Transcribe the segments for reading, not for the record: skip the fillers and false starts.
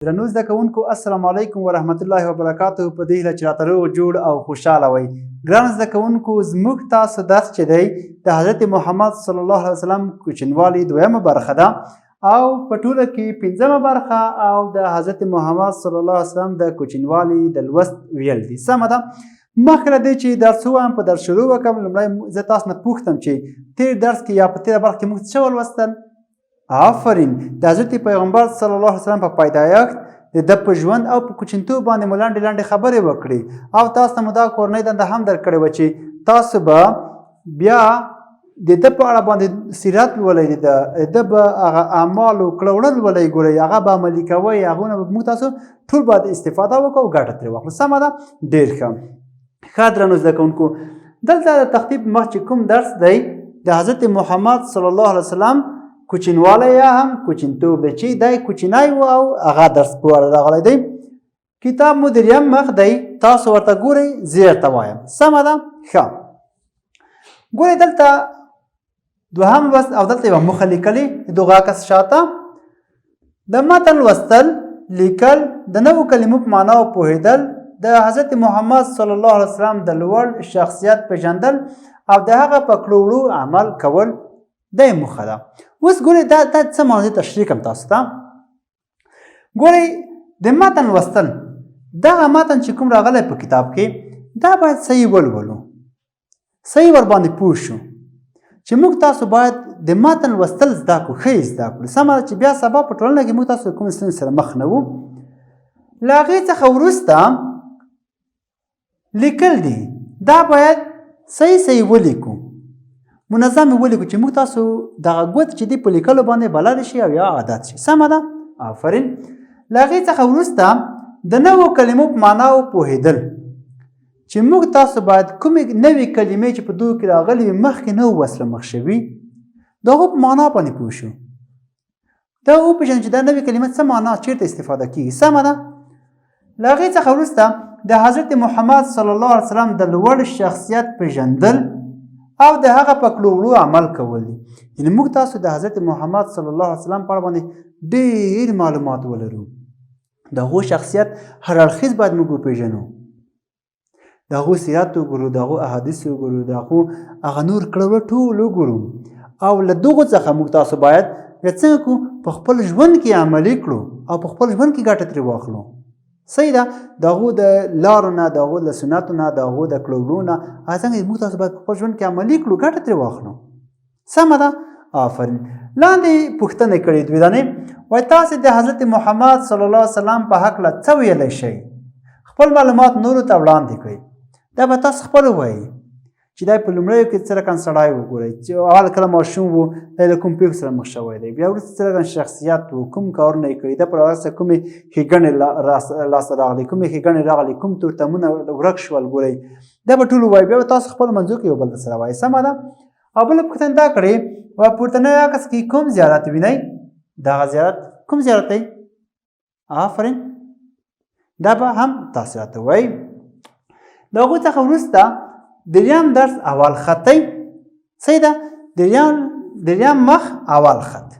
درنو زده کوونکو السلام علیکم ورحمت الله وبرکاتو. په دې هیله چې راته روغ جوړ او خوشحاله وئ. ګران زده کوونکو زموږ تاسو درس چې دی د حضرت محمد صلی الله علیه وسلم کوچنیوالی دویمه برخه ده او په ټوله کې پنځمه برخه او د حضرت محمد صلی الله علیه وسلم د کوچنیوالي د لوست ویل دي. سمه ده. مخکې له دې چې درس ووایم په درس شروع وکړم لومړی زه تاسو نه پوښتم چې تېر درس کې یا په تېره برخه کې موږ څه ولوستل؟ آفرین. د حضرت پیغمبر صلی الله علیه وسلم په پیدایښت د ده په ژوند او په کوچنیتوب باندې مو لنډې لنډې خبرې وکړې او تاسو ته مو دا کورنۍ دنده هم درکړې وه چې تاسو به بیا د ده په اړه باندې سیرت لولئ، د ده به هغه اعمالو کړه وړه لولئ، ګورئ هغه به عملي کوئ، هغونه به موږ تاسو ټول باید استفاده وکړو او ګټه ترې واخلو. سمه ده. ډېر ښه. ښه درنو زده کوونکو، دلته د تختې په مخ چې کوم درس دی د حضرت محمد صلی الله علیه وسلم کوچنیوالی یا هم کوچنیتوب دی چې دی کوچنی و او هغه درس په اړه راغلی دی. کتاب مو دریم مخ دی، تاسو ورته ګورئ، زه درته وایم. سمه ده. ښه. ګورئ دلته دوهم لوست او دلته یوه موخه لیکلې د دغه عکس شاته د متن لوستل، لیکل، د نوو کلمو په معناو پوهېدل، د حضرت محمد صلی الله علیه وسلم د لوړ شخصیت پیژندل او د هغه په کړو وړو عمل کول دا یې موخه ده. اوس ګورئ دا څه معنی تشریح کړم تاسو ته. ګورئ د متن لوستل، دغه متن چې کوم راغلی په کتاب کې دا باید صحیح ولولو، صحیح ورباندې پوه شو چې موږ تاسو باید د متن لوستل زده کړو، ښه یې زده کړو. سمه ده چې بیا سبا په ټولنه کې موږ تاسو کومې ستونزې سره مخ نه وو. له هغې څخه وروسته لیکل دي، دا باید صحیح ولیکو، منظم ولیکو چې موږ تاسو دغه ګوت چې دی په لیکلو باندې بلد شي او یا عادت شي. سمه ده. آفرین. له هغې څخه وروسته د نوو کلمو په معناو پوهېدل چې موږ تاسو باید کومې نوې کلمې چې په دغو کې راغلي وي مخکې نه وسله مخ شوي د هغو په معنا باندې پوه شو، دا وپېژنو چې دا نوې کلمه څه معنا چېرته استفاده کېږي. سمه ده. له هغې څخه وروسته د حضرت محمد صلی الله علیه وسلم د لوړ شخصیت پیژندل او د هغه په کړو وړو عمل کول دي. یعنې موږ تاسو د حضرت محمد صلی الله علیه وسلم په اړه باندې ډېر معلومات ولرو، د هغو شخصیت هر اړخیز باید موږ وپېژنو، د هغو سیرت وګورو، د هغو احادیث وګورو، د هغو هغه نور کړه وړه ټول وګورو او له دغو څخه موږ تاسو باید څنګه کړو په خپل ژوند کې عملي کړو او په خپل ژوند کې ګټه ترې واخلو. صحیح ده. د هغو د لارو نه، د هغو د سنتو نه، د هغو د کړو وړو نه هغه څنګه موږ تاسو باید په خپل ژوند کې عملي کړو، ګټه ترې واخلو. سمه ده. آفرین. لاندې پوښتنې کړې دوې دانې وایي تاسې د حضرت محمد صلی الله علیه وسلم په هکله څه ویلی شئ؟ خپل معلومات نورو ته وړاندې کړئ. دا به تاسو خپله ووایئ چې دا په لومړیو کې څه رقم سړی وګورئ چې اول کله ماشوم و، دا له کوم پېښو سره مخ شوی دی، بیا وروسته څه رقم شخصیت و، کوم کارونه یې کړي، دا په راسته کومې ښېګڼې لاسته راغلي، کومې ښېګڼې راغلي، کوم تورتمونه ورک شول، ګورئ دا به ټول ووایي. بیا به تاسو خپلو منځو کې یو بل سره وایئ. سمه ده. او بله پوښتنه دا کړې وایي پورتنی عکس کې کوم زیارت وینئ؟ دغه زیارت کوم زیارت دی؟ آفرین. دا به هم تاسو راته وایئ. د هغو څخه وروسته دریم درس اول خط دی. صحیح ده. دریم مخ اول خط.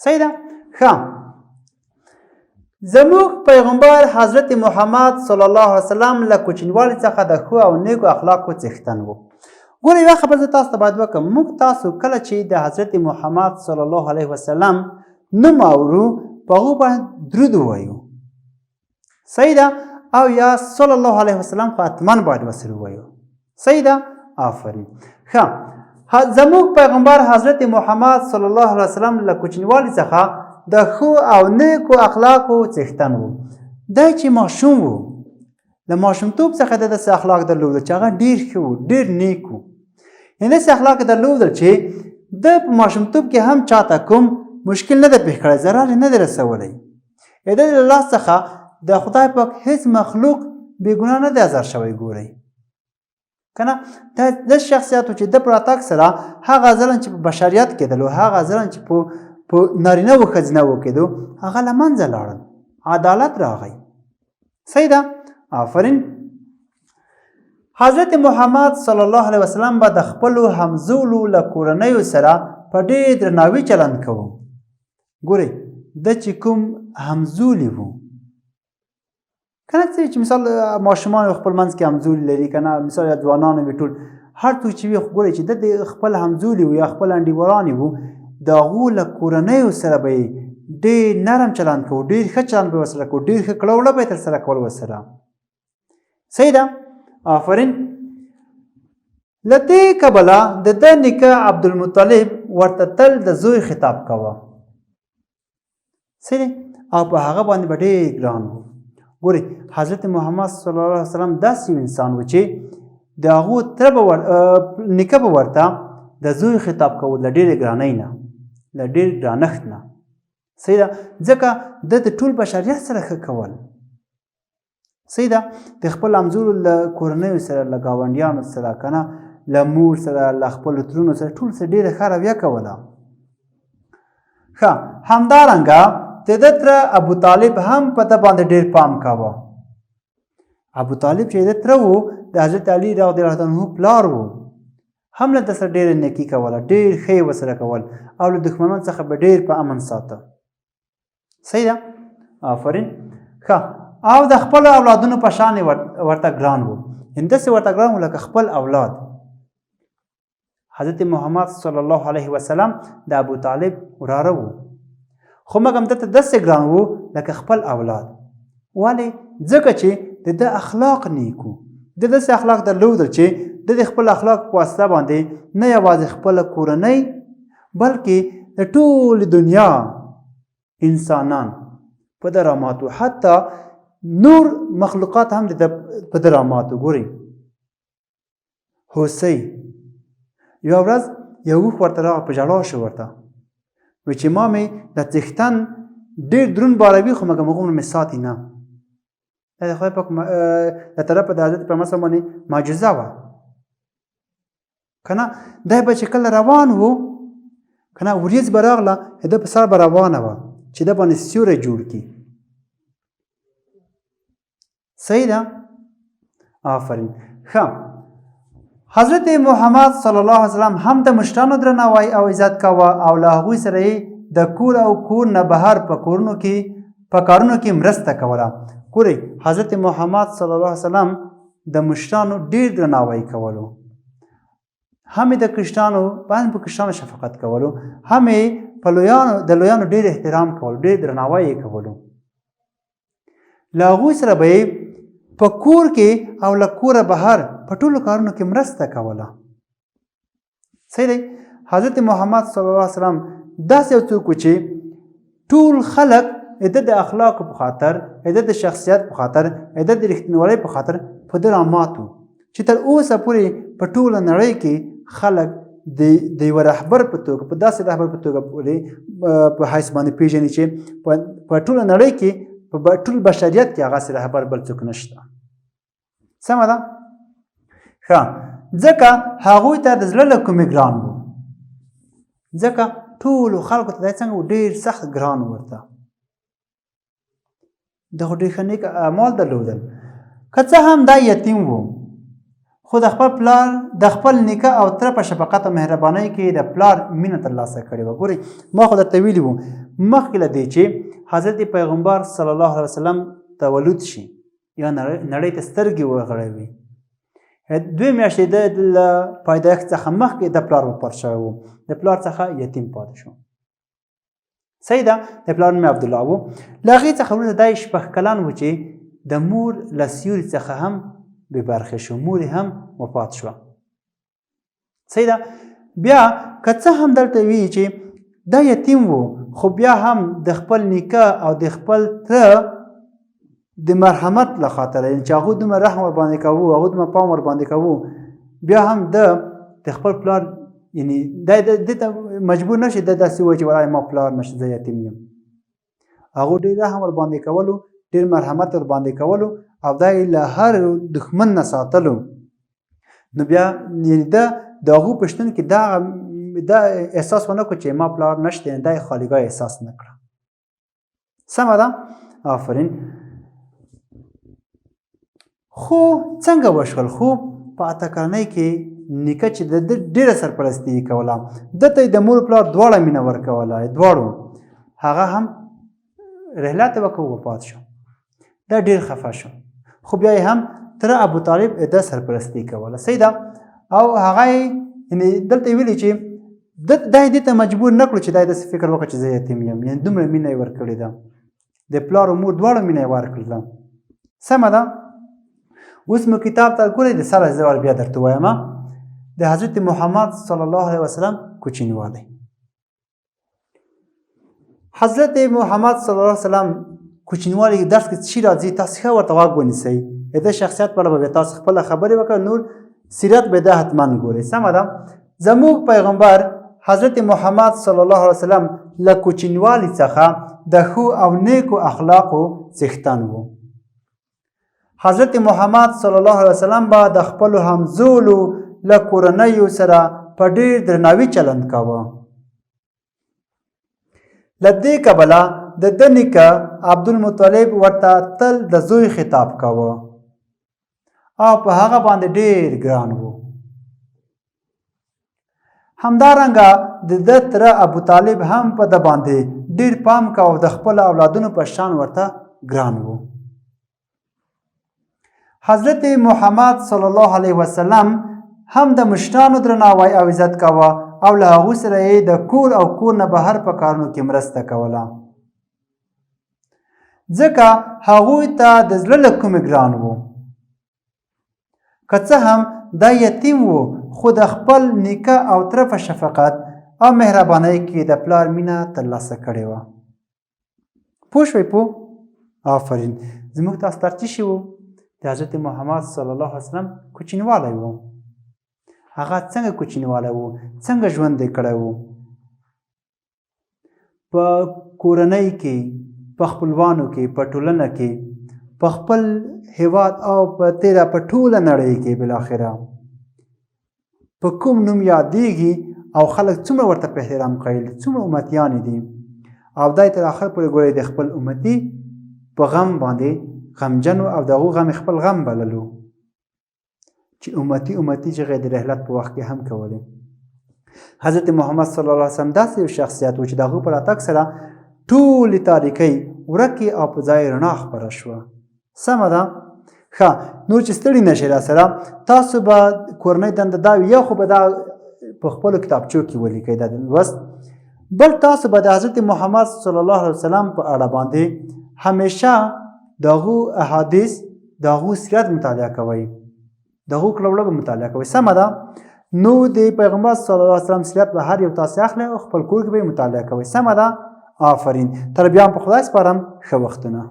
صحیح ده. ښه. زموږ پیغمبر حضرت محمد صلی الله علیه وسلم له کوچنیوالي څخه د ښو او نیکو اخلاقو څښتن و. ګورئ یوه خبره زه تاسو ته باید وکړم، موږ تاسو کله چې د حضرت محمد صلی الله علیه وسلم نوم اورو په هغو باندې درود ووایو. صحیح ده. او یا صلی الله علیه وسلم خو حتما باید ورسره ووایو. صحیح ده. آفرین. ښه. زموږ پیغمبر حضرت محمد صلی الله علیه وسلم له کوچنیوالي څخه د ښو او نیکو اخلاقو څښتن و. دی چې ماشوم و، له ماشومتوب څخه د داسې اخلاق درلودل چې هغه ډېر ښه و، ډېر نیک و. یعنې داسې اخلاق یې درلودل چې د په ماشومتوب کې هم چاته کوم مشکل نه دی پېښ کړی، ضرر یې نه دی رسولی. د دې له لاس څخه د خدای پاک هیڅ مخلوق بې ګناه نه دی ازار شوی. ګورئ که نه، دا داسې شخصیت و چې د په راتګ سره هغه ظلم چې په بشریت کېدلو، هغه ظلم چې په نارینه و ښځینه و کېدو هغه له منځه لاړل، عدالت راغی. صحیح ده. آفرین. حضرت محمد صلی الله علیه وسلم به د خپلو همزولو له کورنیو سره په ډېر درناوي چلند کوو. ګورئ د چې کوم همزولي وو کنه چې مثال ماشومان خپل منځ کې همزولي لري کنه مثال یا ځوانان وي ټول هر څوک چې وي ګوري چې د خپل همزولي وو یا خپل انډیوالان وو د هغو له کورنیو سره به ډېر نرم چلند کوو ډېر ښه چلند به ورسره کوو ډېر ښه کړوله به یې ترسره کول ورسره صحیح ده آفرین له دې کبله د ده نیکه عبدالمطلب ورته تل د زوی خطاب کوه صحیح او په هغه باندې به ډېر ګران و ګورئ حضرت محمد صلی الله علیه وسلم داسې یو انسان و چې د هغو تره به نیکه به ورته د زوی خطاب کوو له ډېرې ګرانۍ نه له ډېر ګرانښت نه صحیح ده ځکه د ټول بشریت سره ښه کول صحیح ده د خپل همزولو له کورنیو سره له ګاونډیانو سره که نه له مور سره له خپلو ترونو سره ټول سره ډېره ښه رویه کوله ښه همدارنګه د ده تره ابوطالب هم په ده باندې ډېر پام کوه ابوطالب چې د تره و د حضرت علي رضی الله عنه پلار و هم له ده سره ډېره نیکي کوله ډېر ښه یې ورسره کول او له دښمنانو څخه به ډېر په امن ساته صحیح ده آفرین ښه او د خپلو اولادونو په شان یې ورته ګران و همداسې ورته ګران و لکه خپل اولاد حضرت محمد صلی الله علیه وسلم د ابوطالب وراره و خو مګم ده ته داسې ګران و لکه خپل اولاد ولې ځکه چې د ده اخلاق نیک و د داسې اخلاق درلودل چې د خپل اخلاق په واسطه باندې نه یوازې خپله کورنۍ بلکې د ټولې دنیا انسانان په ده راماتو حتی نور مخلوقات هم د ده په ده راماتو ګورئ هوسۍ یوه ورځ یو اوښ ورته راغی په ژړا شو ورته وایي چې ما مې د څښتن ډېر دروند باروي خو مګم هغومره مې ساتي نه دا د خدای پاک له طرفه د حضرت پیغمبر صلی باندې معجزه وه که نه دی به چې کله روان و که نه وریځ به راغله د په سر به روانه وه چې ده باندې سیوری جوړ کړي صحیح ده آفرین ښه حضرت محمد صلی الله علیه وسلم هم د مشرانو درناوی او عزت کوه او له هغوی سره یې د کور او کور نه بهر په کارونو کې مرسته کوله ګورئ حضرت محمد صلی الله علیه وسلم د مشرانو ډېر درناوی کولو هم یې د کشرانو باندې په کشرانو شفقت کولو هم یې په د لویانو ډېر احترام کولو ډېر درناوی یې کولو له هغوی سره به یې په کور کې او له کوره بهر په ټولو کارونو کې مرسته کوله صحیح دی حضرت محمد صلی الله علیه وسلم داسې یو څوک و چې ټول خلک د د اخلاقو په خاطر د د شخصیت په خاطر د د رښتینولۍ په خاطر په ده راماتو چې تر اوسه پورې په ټوله نړۍ کې خلک د یوه رهبر په توګه په داسې رهبر په توګه پورې په حیث باندې پېژني چې په ټوله نړۍ کې په ټول بشریت کې هغسې رهبر بل څوک نشته سمه ده ښه ځکه هغوی ته د زړه له کومې ګران و ځکه ټولو خلکو ته دی څنګه و ډېر سخت ګران ورته دغه ډېر ښه نیک اعمال درلودل که څه هم دا یتیم و خو د خپل پلار د خپل نیکه او تره په شفقت او مهربانۍ کې د پلار مینه ترلاسه کړې وه ګورئ ما خو درته ویلي وو مخکې له دې چې حضرت پیغمبر صلی الله علیه وسلم تولد شي یا نړۍ ته سترګې وغړوي 2 میاشتې د پیدایښت څخه مخکې د پلار وفات شوی و د پلار څخه یتیم پاتې شو صحیح ده د پلار نوم عبدالله و له هغې څخه وروسته دا 6 کلن و چې د مور له سیوري څخه هم بې برخې شو مور هم وفات شوه صحیح ده بیا که څه هم دلته وي چې دا یتیم و خو بیا هم د خپل نیکه او د خپل تره د مرحمت له خاطره یعنې چې هغوی دومره رحم ورباندې کوو هغوی دومره پام ورباندې کوو بیا هم د خپل پلار یعنې دې ته مجبور نه شي د داسې وایي چې والله ما پلار نشته زه یتیم یم هغوی ډېر رحم ورباندې کولو ډېر مرحمت ورباندې کولو او دا یې له هر دښمن نه ساتلو نو بیا یعنې ده د هغو په شتون کې دا احساس ونه کړو چې ما پلار نشته یعنې دا یې خالیګاه احساس نه کړه سمه ده آفرین خو څنګه وشول خو په 8 کلنۍ کې نیکه چې د ډېره سرپرستي یې کوله ده ته یې د مور پلار دواړه مینه ورکوله دواړو هغه هم رحلات وکړ وفات شو. دا ډېر خفه شو خو بیا یې هم تر ابو طالب د سرپرستي کوله. صحیح ده. او هغه یعنې دلته یې ویلي چې دا یې دې ته مجبور نه کړو چې دا یې داسې فکر وکړه چې زه یتیم یم. یعنې دومره مینه یې ورکړې ده، د پلار او مور دواړو مینه یې ورکړله. سمه ده. اوس مو کتاب ته ګورئ، د سره زه بیا درته وایم د حضرت محمد صلی الله علیه وسلم کوچنیوالی. حضرت محمد صلی الله علیه وسلم کوچنیوالی درس کې څه راځي تاسو ښه ورته غوږ ونیسئ. د ده شخصیت په اړه به تاسو خپله خبرې وکړئ، نور سیرت به ده حتما ګورئ. سمه ده. زموږ پیغمبر حضرت محمد صلی الله علیه وسلم له کوچنیوالي څخه د ښو او نیکو اخلاقو څښتن و. حضرت محمد صلی الله علیه وسلم به د خپلو همزولو له کورنیو سره په ډېر درناوي چلند کاوه. له دې کبله د ده نیکه عبدالمطلب ورته تل د زوی خطاب کاوه او په هغه باندې ډېر ګران و. همدارنګه د ده تره ابو طالب هم په ده باندې ډېر پام کاوه، د خپلو اولادونو په شان ورته ګران و. حضرت محمد صلی الله علیه وسلم هم د مشرانو درناوی او عزت کاوه او له هغوی سره یې د کور او کور نه بهر په کارونو کې مرسته کوله، ځکه هغوی ته د زړه له کومې ګران و. که څه هم دا یتیم و خو د خپل نیکه او تره په شفقت او مهربانۍ کې د پلار مینه ترلاسه کړې وه. پوه شوئ؟ آفرین. زموږ تاسو ته څه شي و؟ د حضرت محمد صلی الله علیه وسلم کوچنیوالی و. هغه څنګه کوچنیوالی و، څنګه ژوند یې کړی و. په کورنۍ کې، په خپلوانو کې، په ټولنه کې، په خپل هیواد او په تیره په ټوله نړۍ کې بالاخره په کوم نوم یادیږي او خلک څومره ورته په احترام قایل دي، څومره امتیان دي، او دا یې تر اخر پورې ګورئ د خپل امتي په غم باندې غمجن او د هغو غم خپل غم بللو چې امتي چغې د رحلت په وخت کې هم کولې. حضرت محمد صلی الله علیه وسلم داسې یو شخصیت و چې د هغو په راتګ سره ټولې تاریکۍ ورکې او په ځای رڼا خپره شوه. سمه ده. ښه، نور چې ستړي نشئ راسره، تاسو به کورنۍ دنده دا وي، یو خو به دا په خپلو کتابچو کې ولیکئ دا د لوست، بل تاسو به د حضرت محمد صلی الله علیه وسلم په اړه باندې همیشه د هغو احادیث، د هغو سیرت مطالعه کوئ، د هغو کړه به مطالعه کوئ. سمه ده. نو د پیغمبر صلی الله علیه وسلم سیرت به هر یو تاسو اخلئ او خپل کور کې به یې مطالعه کوئ. سمه ده. آفرین. تر بیا هم په خدای سپارم. ښه وختونه.